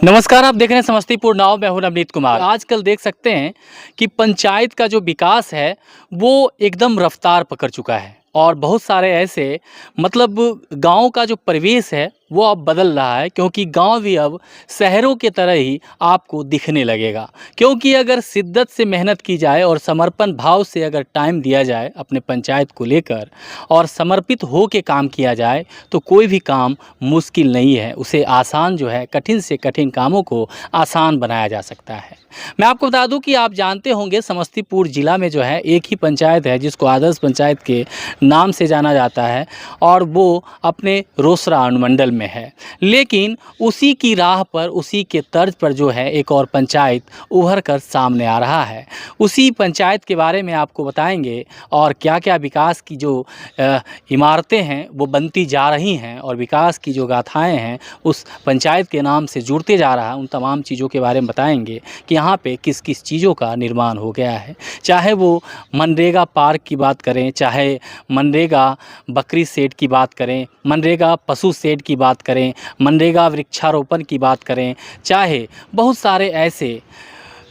नमस्कार, आप देख रहे हैं समस्तीपुर नाव। मैं हूं नवनीत कुमार। आजकल देख सकते हैं कि पंचायत का जो विकास है वो एकदम रफ्तार पकड़ चुका है और बहुत सारे ऐसे गांव का जो परिवेश है वो अब बदल रहा है, क्योंकि गांव भी अब शहरों के तरह ही आपको दिखने लगेगा। क्योंकि अगर शिद्दत से मेहनत की जाए और समर्पण भाव से अगर टाइम दिया जाए अपने पंचायत को लेकर और समर्पित हो के काम किया जाए तो कोई भी काम मुश्किल नहीं है। उसे आसान जो है, कठिन से कठिन कामों को आसान बनाया जा सकता है। मैं आपको बता दूं कि आप जानते होंगे समस्तीपुर ज़िला में जो है एक ही पंचायत है जिसको आदर्श पंचायत के नाम से जाना जाता है और वो अपने रोसड़ा अनुमंडल में है। लेकिन उसी की राह पर, उसी के तर्ज पर जो है एक और पंचायत उभर कर सामने आ रहा है। उसी पंचायत के बारे में आपको बताएंगे और क्या क्या विकास की जो इमारतें हैं वो बनती जा रही हैं और विकास की जो गाथाएं हैं उस पंचायत के नाम से जुड़ते जा रहा है, उन तमाम चीज़ों के बारे में बताएंगे कि यहाँ पे किस किस चीज़ों का निर्माण हो गया है। चाहे वो मनरेगा पार्क की बात करें, चाहे मनरेगा बकरी शेड की बात करें, मनरेगा पशु शेड की बात करें, मनरेगा वृक्षारोपण की बात करें, चाहे बहुत सारे ऐसे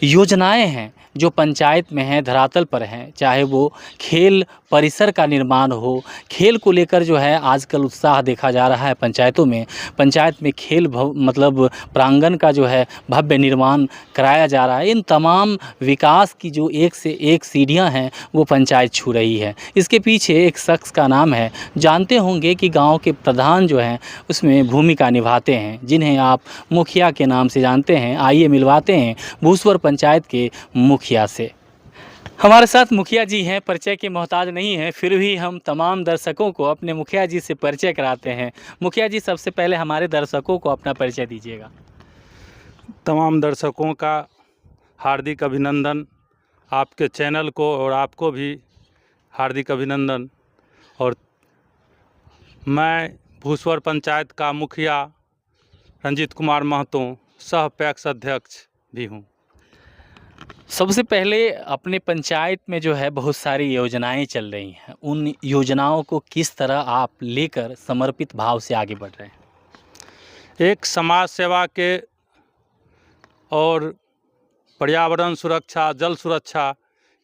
योजनाएं हैं जो पंचायत में हैं, धरातल पर हैं। चाहे वो खेल परिसर का निर्माण हो, खेल को लेकर जो है आजकल उत्साह देखा जा रहा है पंचायतों में। पंचायत में खेल प्रांगण का जो है भव्य निर्माण कराया जा रहा है। इन तमाम विकास की जो एक से एक सीढ़ियां हैं वो पंचायत छू रही है। इसके पीछे एक शख्स का नाम है, जानते होंगे कि गांव के प्रधान जो हैं उसमें भूमिका निभाते हैं, जिन्हें आप मुखिया के नाम से जानते हैं। आइए मिलवाते हैं भूसवर पंचायत के मुखिया से। हमारे साथ मुखिया जी हैं, परिचय के मोहताज नहीं हैं, फिर भी हम तमाम दर्शकों को अपने मुखिया जी से परिचय कराते हैं। मुखिया जी, सबसे पहले हमारे दर्शकों को अपना परिचय दीजिएगा। तमाम दर्शकों का हार्दिक अभिनंदन, आपके चैनल को और आपको भी हार्दिक अभिनंदन। और मैं भूसवर पंचायत का मुखिया रंजीत कुमार महतो, सह पैक्स अध्यक्ष भी हूँ। सबसे पहले अपने पंचायत में जो है बहुत सारी योजनाएं चल रही हैं, उन योजनाओं को किस तरह आप लेकर समर्पित भाव से आगे बढ़ रहे हैं? एक समाज सेवा के और पर्यावरण सुरक्षा, जल सुरक्षा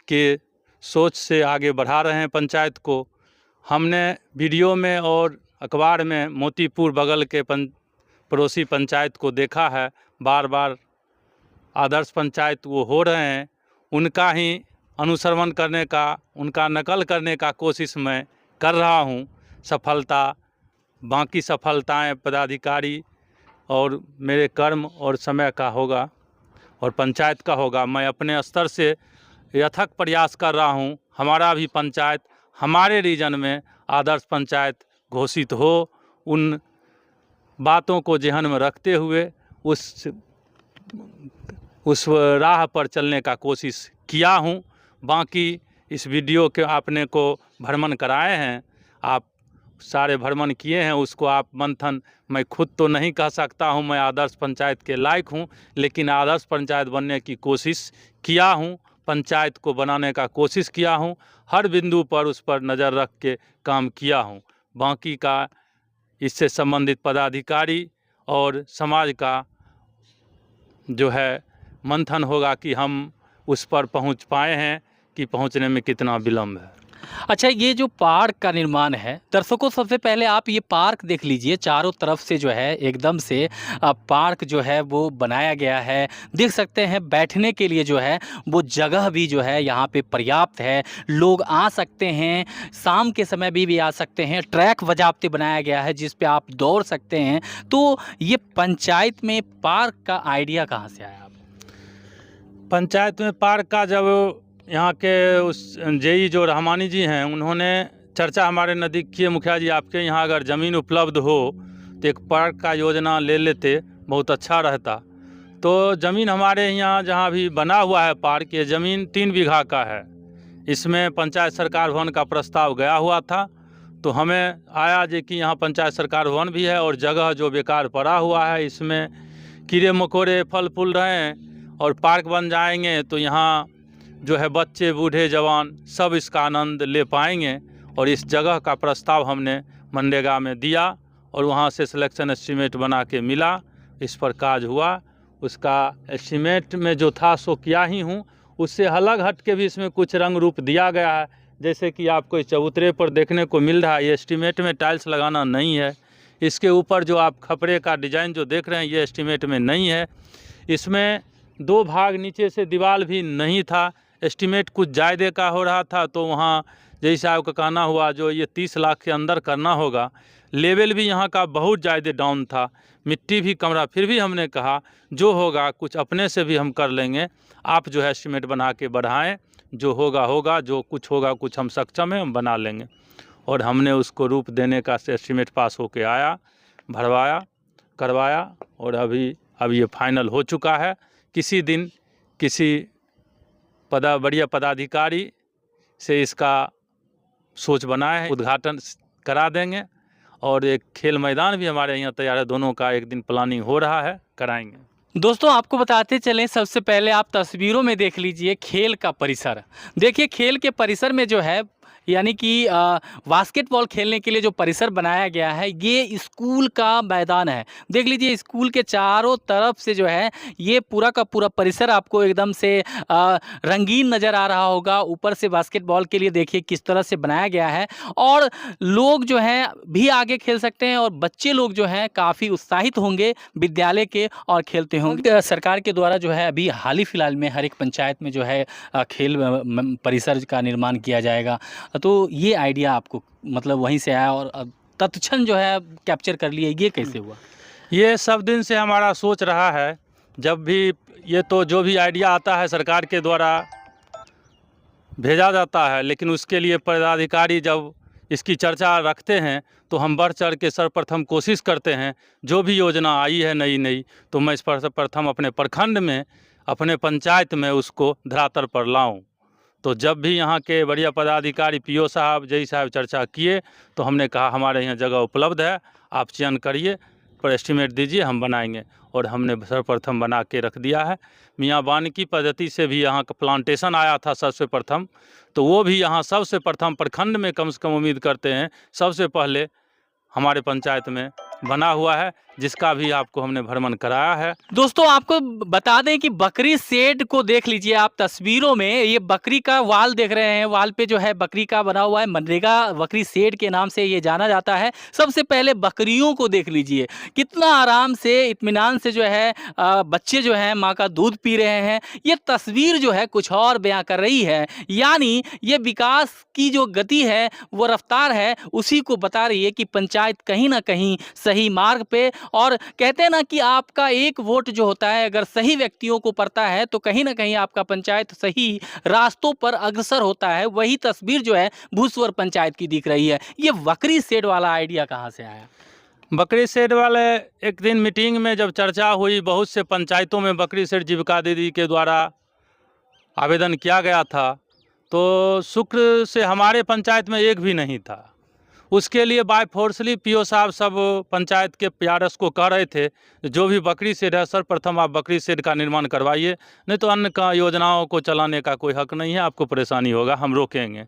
के सोच से आगे बढ़ा रहे हैं पंचायत को। हमने वीडियो में और अखबार में मोतीपुर बगल के पड़ोसी पंचायत को देखा है, बार बार आदर्श पंचायत वो हो रहे हैं, उनका ही अनुसरण करने का, उनका नकल करने का कोशिश मैं कर रहा हूँ। बाकी सफलताएं पदाधिकारी और मेरे कर्म और समय का होगा और पंचायत का होगा। मैं अपने स्तर से यथक प्रयास कर रहा हूँ हमारा भी पंचायत हमारे रीजन में आदर्श पंचायत घोषित हो। उन बातों को ज़हन में रखते हुए उस राह पर चलने का कोशिश किया हूँ। बाकी इस वीडियो के आपने को भ्रमण कराए हैं, आप सारे भ्रमण किए हैं, उसको आप मंथन, मैं खुद तो नहीं कह सकता हूँ मैं आदर्श पंचायत के लायक हूँ, लेकिन आदर्श पंचायत बनने की कोशिश किया हूँ, पंचायत को बनाने का कोशिश किया हूँ, हर बिंदु पर उस पर नज़र रख के काम किया हूँ। बाकी का इससे संबंधित पदाधिकारी और समाज का जो है मंथन होगा कि हम उस पर पहुंच पाए हैं कि पहुंचने में कितना विलम्ब है। अच्छा, ये जो पार्क का निर्माण है, दर्शकों सबसे पहले आप ये पार्क देख लीजिए। चारों तरफ से जो है एकदम से पार्क जो है वो बनाया गया है। देख सकते हैं बैठने के लिए जो है वो जगह भी जो है यहाँ पे पर्याप्त है। लोग आ सकते हैं, शाम के समय भी आ सकते हैं। ट्रैक बाज़ाब्ते बनाया गया है जिस पे आप दौड़ सकते हैं। तो ये पंचायत में पार्क का आइडिया कहाँ से आया? पंचायत में पार्क का जब यहाँ के उस जेई जो रहमानी जी हैं, उन्होंने चर्चा हमारे नज़दीकी मुखिया जी, आपके यहाँ अगर ज़मीन उपलब्ध हो तो एक पार्क का योजना ले लेते, बहुत अच्छा रहता। तो ज़मीन हमारे यहाँ जहाँ भी बना हुआ है पार्क, ये ज़मीन 3 बीघा का है। इसमें पंचायत सरकार भवन का प्रस्ताव गया हुआ था, तो हमें आया जो कि यहाँ पंचायत सरकार भवन भी है और जगह जो बेकार पड़ा हुआ है, इसमें कीड़े मकोड़े फल फूल रहे हैं, और पार्क बन जाएंगे तो यहाँ जो है बच्चे बूढ़े जवान सब इसका आनंद ले पाएंगे। और इस जगह का प्रस्ताव हमने मनरेगा में दिया और वहाँ से सिलेक्शन एस्टीमेट बना के मिला, इस पर काज हुआ उसका एस्टीमेट में जो था सो किया ही हूँ। उससे अलग हट के भी इसमें कुछ रंग रूप दिया गया है, जैसे कि आपको इस चबूतरे पर देखने को मिल रहा है। ये एस्टीमेट में टाइल्स लगाना नहीं है। इसके ऊपर जो आप खपरे का डिज़ाइन जो देख रहे हैं, ये एस्टीमेट में नहीं है। इसमें 2 भाग नीचे से दीवार भी नहीं था। एस्टीमेट कुछ ज़्यादा का हो रहा था, तो वहाँ जैसे आपका कहना हुआ जो ये 30 लाख के अंदर करना होगा। लेवल भी यहाँ का बहुत ज़्यादा डाउन था, मिट्टी भी कमरा। फिर भी हमने कहा जो होगा कुछ अपने से भी हम कर लेंगे, आप जो है एस्टीमेट बना के बढ़ाएँ, जो होगा होगा, जो कुछ होगा कुछ हम सक्षम हैं, हम बना लेंगे। और हमने उसको रूप देने का एस्टीमेट पास होके आया, भरवाया, करवाया, और अब ये फाइनल हो चुका है। किसी दिन किसी बढ़िया पदाधिकारी से इसका सोच बनाए है, उद्घाटन करा देंगे। और एक खेल मैदान भी हमारे यहाँ तैयार है, दोनों का एक दिन प्लानिंग हो रहा है, कराएंगे। दोस्तों आपको बताते चलें, सबसे पहले आप तस्वीरों में देख लीजिए खेल का परिसर। देखिए खेल के परिसर में जो है यानी कि बास्केटबॉल खेलने के लिए जो परिसर बनाया गया है, ये स्कूल का मैदान है। देख लीजिए स्कूल के चारों तरफ से जो है ये पूरा का पूरा परिसर आपको एकदम से रंगीन नज़र आ रहा होगा। ऊपर से बास्केटबॉल के लिए देखिए किस तरह से बनाया गया है, और लोग जो हैं भी आगे खेल सकते हैं, और बच्चे लोग जो हैं काफ़ी उत्साहित होंगे विद्यालय के और खेलते होंगे। सरकार के द्वारा जो है अभी हाल ही फिलहाल में हर एक पंचायत में जो है खेल परिसर का निर्माण किया जाएगा। तो ये आइडिया आपको मतलब वहीं से आया और अब तत्क्षण जो है कैप्चर कर लिया, ये कैसे हुआ? ये सब दिन से हमारा सोच रहा है। जब भी ये तो जो भी आइडिया आता है सरकार के द्वारा भेजा जाता है, लेकिन उसके लिए पदाधिकारी जब इसकी चर्चा रखते हैं तो हम बढ़ चढ़ के सर्वप्रथम कोशिश करते हैं। जो भी योजना आई है नई तो मैं इस पर सर्वप्रथम अपने प्रखंड में, अपने पंचायत में उसको धरातल पर लाऊं। तो जब भी यहाँ के बढ़िया पदाधिकारी पीओ साहब, जय साहब चर्चा किए, तो हमने कहा हमारे यहाँ जगह उपलब्ध है, आप चयन करिए, पर एस्टीमेट दीजिए, हम बनाएंगे। और हमने सर्वप्रथम बना के रख दिया है। मियाँ वानिकी पद्धति से भी यहाँ का प्लांटेशन आया था सबसे प्रथम, तो वो भी यहाँ सबसे प्रथम प्रखंड में कम से कम उम्मीद करते हैं सबसे पहले हमारे पंचायत में बना हुआ है, जिसका भी आपको हमने भ्रमण कराया है। दोस्तों आपको बता दें कि बकरी शेड को देख लीजिए आप तस्वीरों में, ये बकरी का वाल देख रहे हैं, वाल पे जो है बकरी का बना हुआ है। मनरेगा बकरी शेड के नाम से ये जाना जाता है। सबसे पहले बकरियों को देख लीजिए, कितना आराम से इत्मीनान से जो है बच्चे जो हैं माँ का दूध पी रहे हैं। ये तस्वीर जो है कुछ और बयां कर रही है, यानी ये विकास की जो गति है, वो रफ्तार है, उसी को बता रही है कि पंचायत कहीं ना कहीं सही मार्ग पे। और कहते हैं ना कि आपका एक वोट जो होता है अगर सही व्यक्तियों को पड़ता है तो कहीं ना कहीं आपका पंचायत सही रास्तों पर अग्रसर होता है। वही तस्वीर जो है भूस्वर पंचायत की दिख रही है। ये बकरी शेड वाला आइडिया कहाँ से आया? बकरी शेड वाले एक दिन मीटिंग में जब चर्चा हुई, बहुत से पंचायतों में बकरी शेड जीविका दीदी के द्वारा आवेदन किया गया था, तो शुक्र से हमारे पंचायत में एक भी नहीं था। उसके लिए बाय फोर्सली पीओ साहब सब पंचायत के पीआरएस को कह रहे थे, जो भी बकरी शेड है सर्वप्रथम आप बकरी शेड का निर्माण करवाइए, नहीं तो अन्य का योजनाओं को चलाने का कोई हक नहीं है, आपको परेशानी होगा, हम रोकेंगे।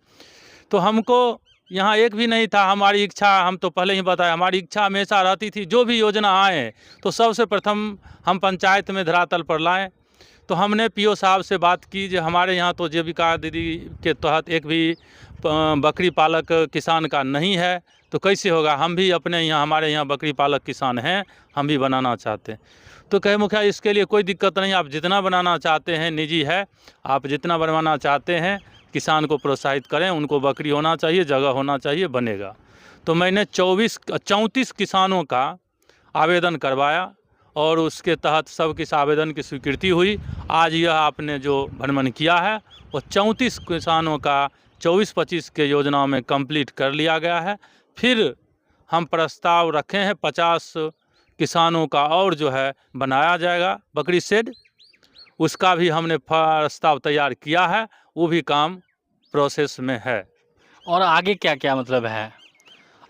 तो हमको यहाँ एक भी नहीं था। हमारी इच्छा, हम तो पहले ही बताया, हमारी इच्छा हमेशा रहती थी जो भी योजना आए तो सबसे प्रथम हम पंचायत में धरातल पर लाएँ। तो हमने पीओ साहब से बात की, जो हमारे यहाँ तो जीविका दीदी के तहत एक भी बकरी पालक किसान का नहीं है, तो कैसे होगा? हम भी अपने यहाँ, हमारे यहाँ बकरी पालक किसान हैं, हम भी बनाना चाहते हैं। तो कहे मुखिया इसके लिए कोई दिक्कत नहीं, आप जितना बनाना चाहते हैं निजी है, आप जितना बनवाना चाहते हैं किसान को प्रोत्साहित करें, उनको बकरी होना चाहिए, जगह होना चाहिए, बनेगा। तो मैंने 34 किसानों का आवेदन करवाया और उसके तहत सब किस आवेदन की स्वीकृति हुई। आज यह आपने जो भ्रमण किया है वो 34 किसानों का 24-25 के योजनाओं में कंप्लीट कर लिया गया है। फिर हम प्रस्ताव रखे हैं 50 किसानों का और जो है बनाया जाएगा बकरी शेड, उसका भी हमने प्रस्ताव तैयार किया है, वो भी काम प्रोसेस में है। और आगे क्या क्या मतलब है?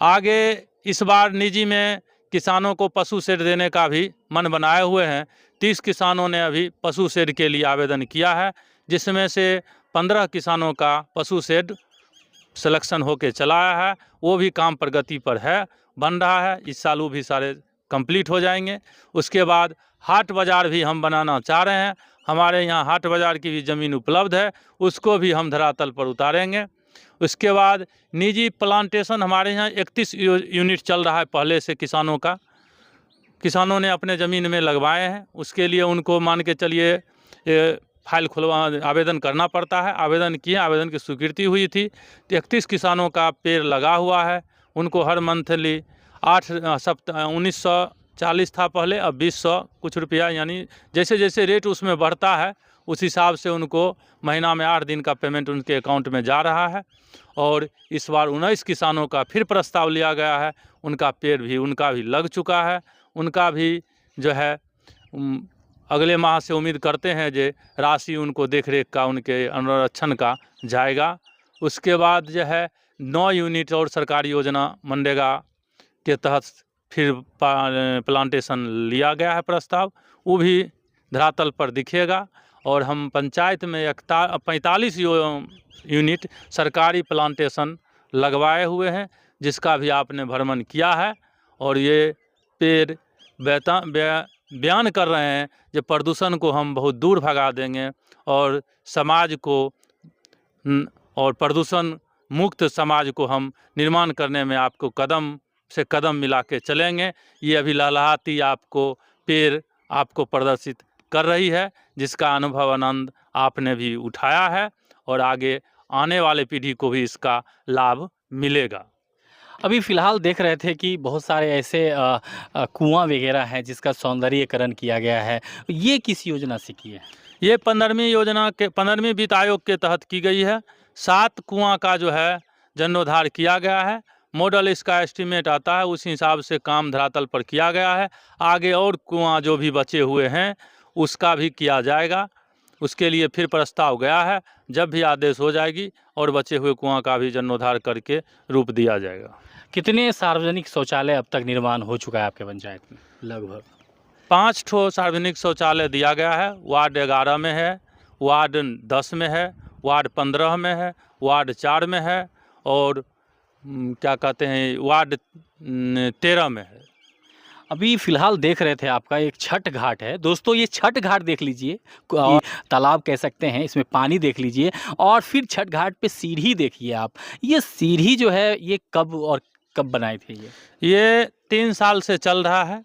आगे इस बार निजी में किसानों को पशु शेड देने का भी मन बनाए हुए हैं। 30 किसानों ने अभी पशु शेड के लिए आवेदन किया है, जिसमें से 15 किसानों का पशु शेड सिलेक्शन होके चला आया है। वो भी काम प्रगति पर है, बन रहा है। इस साल वो भी सारे कंप्लीट हो जाएंगे। उसके बाद हाट बाज़ार भी हम बनाना चाह रहे हैं। हमारे यहाँ हाट बाज़ार की भी ज़मीन उपलब्ध है, उसको भी हम धरातल पर उतारेंगे। उसके बाद निजी प्लांटेशन हमारे यहाँ 31 यूनिट चल रहा है पहले से किसानों का, किसानों ने अपने ज़मीन में लगवाए हैं। उसके लिए उनको मान के चलिए फाइल खुलवा आवेदन करना पड़ता है। आवेदन किए, आवेदन की स्वीकृति हुई थी, तो 31 किसानों का पेड़ लगा हुआ है। उनको हर मंथली 1940 था पहले, अब 2000 कुछ रुपया, यानी जैसे जैसे रेट उसमें बढ़ता है उस हिसाब से उनको महीना में 8 दिन का पेमेंट उनके अकाउंट में जा रहा है। और इस बार 19 किसानों का फिर प्रस्ताव लिया गया है, उनका पेड़ भी उनका भी लग चुका है। उनका भी जो है अगले माह से उम्मीद करते हैं जो राशि उनको देख रेख का, उनके अनुरक्षण का जाएगा। उसके बाद जो है 9 यूनिट और सरकारी योजना मनरेगा के तहत फिर प्लांटेशन लिया गया है प्रस्ताव, वो भी धरातल पर दिखेगा। और हम पंचायत में 45 यूनिट सरकारी प्लांटेशन लगवाए हुए हैं, जिसका भी आपने भ्रमण किया है। और ये पेड़ बयान कर रहे हैं कि प्रदूषण को हम बहुत दूर भगा देंगे और समाज को और प्रदूषण मुक्त समाज को हम निर्माण करने में आपको कदम से कदम मिला के चलेंगे। ये अभी लहलहाती आपको पेड़ आपको प्रदर्शित कर रही है, जिसका अनुभव आनंद आपने भी उठाया है और आगे आने वाले पीढ़ी को भी इसका लाभ मिलेगा। अभी फ़िलहाल देख रहे थे कि बहुत सारे ऐसे कुआं वगैरह हैं जिसका सौंदर्यीकरण किया गया है, ये किस योजना से की है? ये 15वीं वित्त आयोग के तहत की गई है। 7 कुआं का जो है जीर्णोद्धार किया गया है। मॉडल इसका एस्टीमेट आता है, उस हिसाब से काम धरातल पर किया गया है। आगे और कुआं जो भी बचे हुए हैं उसका भी किया जाएगा। उसके लिए फिर प्रस्ताव गया है, जब भी आदेश हो जाएगी और बचे हुए कुआं का भी जीर्णोद्धार करके रूप दिया जाएगा। कितने सार्वजनिक शौचालय अब तक निर्माण हो चुका है आपके पंचायत में? लगभग 5 ठो सार्वजनिक शौचालय दिया गया है। वार्ड 11 में है, वार्ड 10 में है, वार्ड 15 में है, वार्ड 4 में है और क्या कहते हैं वार्ड 13 में है। अभी फ़िलहाल देख रहे थे आपका एक छठ घाट है। दोस्तों ये छठ घाट देख लीजिए, और तालाब कह सकते हैं, इसमें पानी देख लीजिए और फिर छठ घाट पे सीढ़ी देखिए आप। ये सीढ़ी जो है ये कब बनाए थे ये 3 साल से चल रहा है।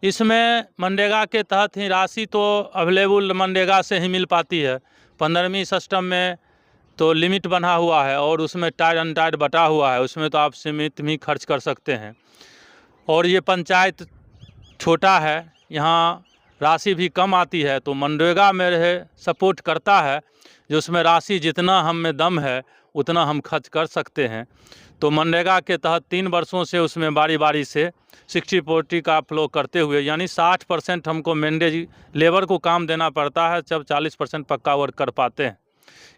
इसमें मनरेगा के तहत ही राशि तो अवेलेबल मनरेगा से ही मिल पाती है। 15वीं सिस्टम में तो लिमिट बना हुआ है और उसमें टाइड अनटाइड बटा हुआ है, उसमें तो आप सीमित भी खर्च कर सकते हैं। और ये पंचायत छोटा है, यहाँ राशि भी कम आती है, तो मनरेगा में रहे सपोर्ट करता है जो उसमें राशि जितना हम में दम है उतना हम खर्च कर सकते हैं। तो मनरेगा के तहत 3 वर्षों से उसमें बारी बारी से 60-40 का फ्लो करते हुए, यानी 60% हमको मैंडेज लेबर को काम देना पड़ता है, जब 40% पक्का वर्क कर पाते हैं।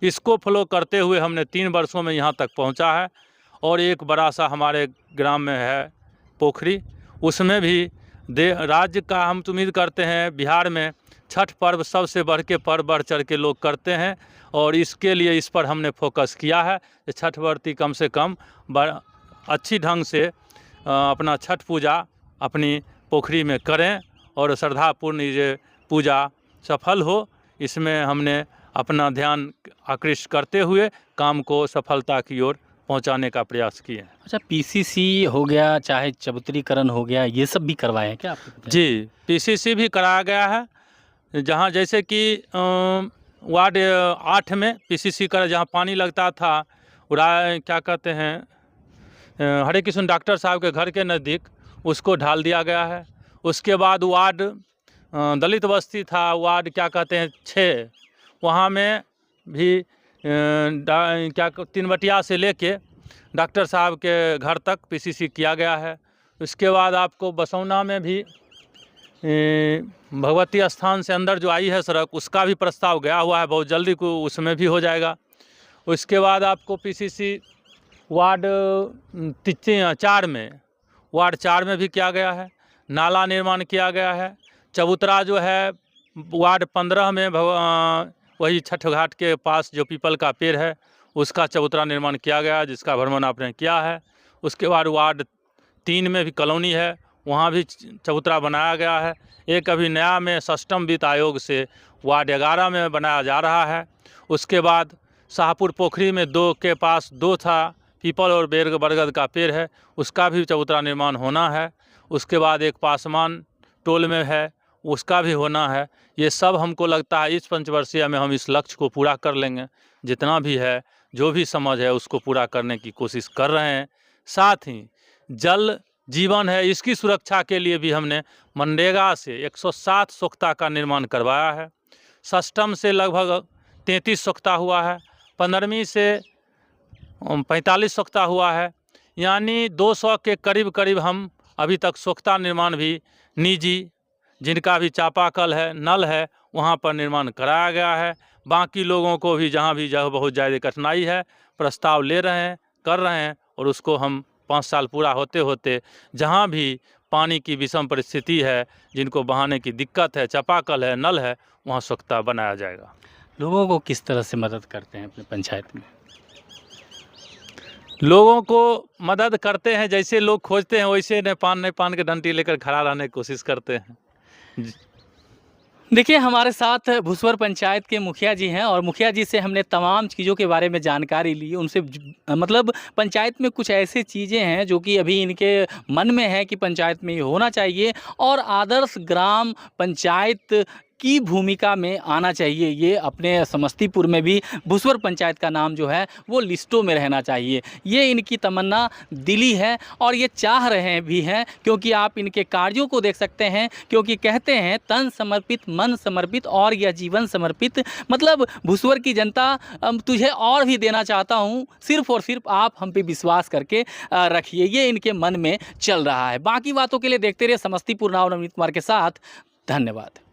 इसको फ्लो करते हुए हमने 3 वर्षों में यहाँ तक पहुँचा है। और एक बड़ा सा हमारे ग्राम में है पोखरी, उसमें भी राज्य का हम तो उम्मीद करते हैं बिहार में छठ पर्व सबसे बढ़ के पर्व बढ़ चढ़ के लोग करते हैं। और इसके लिए इस पर हमने फोकस किया है कि छठ व्रती कम से कम अच्छी ढंग से अपना छठ पूजा अपनी पोखरी में करें और श्रद्धापूर्ण ये पूजा सफल हो। इसमें हमने अपना ध्यान आकृष्ट करते हुए काम को सफलता की ओर पहुंचाने का प्रयास किए हैं। अच्छा, पीसीसी हो गया, चाहे चबूतरीकरण हो गया, ये सब भी करवाए हैं क्या आपके? जी, पीसीसी भी कराया गया है। जहाँ जैसे कि वार्ड 8 में पीसीसी का जहाँ पानी लगता था, क्या कहते हैं हरे कृष्ण डॉक्टर साहब के घर के नज़दीक, उसको ढाल दिया गया है। उसके बाद वार्ड दलित बस्ती था, वार्ड क्या कहते हैं 6, वहाँ में भी 3 बटिया से लेके डॉक्टर साहब के घर तक पीसीसी किया गया है। उसके बाद आपको बसौना में भी भगवती स्थान से अंदर जो आई है सड़क, उसका भी प्रस्ताव गया हुआ है, बहुत जल्दी को उसमें भी हो जाएगा। उसके बाद आपको पीसीसी वार्ड 4 में भी किया गया है, नाला निर्माण किया गया है। चबूतरा जो है वार्ड 15 में वही छठ घाट के पास जो पीपल का पेड़ है उसका चबूतरा निर्माण किया गया है, जिसका भ्रमण आपने किया है। उसके बाद वार्ड 3 में भी कॉलोनी है, वहाँ भी चबूतरा बनाया गया है। एक अभी नया में सष्टम वित्त आयोग से वार्ड 11 में बनाया जा रहा है। उसके बाद शाहपुर पोखरी में 2 के पास 2 था, पीपल और बरगद का पेड़ है, उसका भी चबूतरा निर्माण होना है। उसके बाद एक पासमान टोल में है, उसका भी होना है। ये सब हमको लगता है इस पंचवर्षीय में हम इस लक्ष्य को पूरा कर लेंगे। जितना भी है, जो भी समझ है, उसको पूरा करने की कोशिश कर रहे हैं। साथ ही जल जीवन है, इसकी सुरक्षा के लिए भी हमने मनरेगा से 107 सोख्ता का निर्माण करवाया है। सष्टम से लगभग 33 सोख्ता हुआ है, 15वीं से 45 सोख्ता हुआ है, यानी 200 के करीब करीब हम अभी तक सोख्ता निर्माण भी निजी, जिनका भी चापाकल है, नल है, वहाँ पर निर्माण कराया गया है। बाकी लोगों को भी जहाँ भी जगह बहुत ज़्यादा कठिनाई है, प्रस्ताव ले रहे हैं, कर रहे हैं, और उसको हम 5 साल पूरा होते होते जहाँ भी पानी की विषम परिस्थिति है, जिनको बहाने की दिक्कत है, चापाकल है, नल है, वहाँ सोख्ता बनाया जाएगा। लोगों को किस तरह से मदद करते हैं अपने पंचायत में? लोगों को मदद करते हैं, जैसे लोग खोजते हैं वैसे न पान के डंडी लेकर खड़ा रहने की कोशिश करते हैं। देखिए, हमारे साथ भुसवर पंचायत के मुखिया जी हैं और मुखिया जी से हमने तमाम चीज़ों के बारे में जानकारी ली। उनसे मतलब पंचायत में कुछ ऐसी चीज़ें हैं जो कि अभी इनके मन में है कि पंचायत में ये होना चाहिए और आदर्श ग्राम पंचायत की भूमिका में आना चाहिए। ये अपने समस्तीपुर में भी भुसवर पंचायत का नाम जो है वो लिस्टों में रहना चाहिए। ये इनकी तमन्ना दिली है और ये चाह रहे भी हैं, क्योंकि आप इनके कार्यों को देख सकते हैं। क्योंकि कहते हैं तन समर्पित, मन समर्पित और यह जीवन समर्पित। मतलब भुसवर की जनता तुझे और भी देना चाहता हूँ, सिर्फ़ और सिर्फ आप हम पे विश्वास करके रखिए। ये इनके मन में चल रहा है। बाकी बातों के लिए देखते रहिए समस्तीपुर नाव नवनीत कुमार के साथ। धन्यवाद।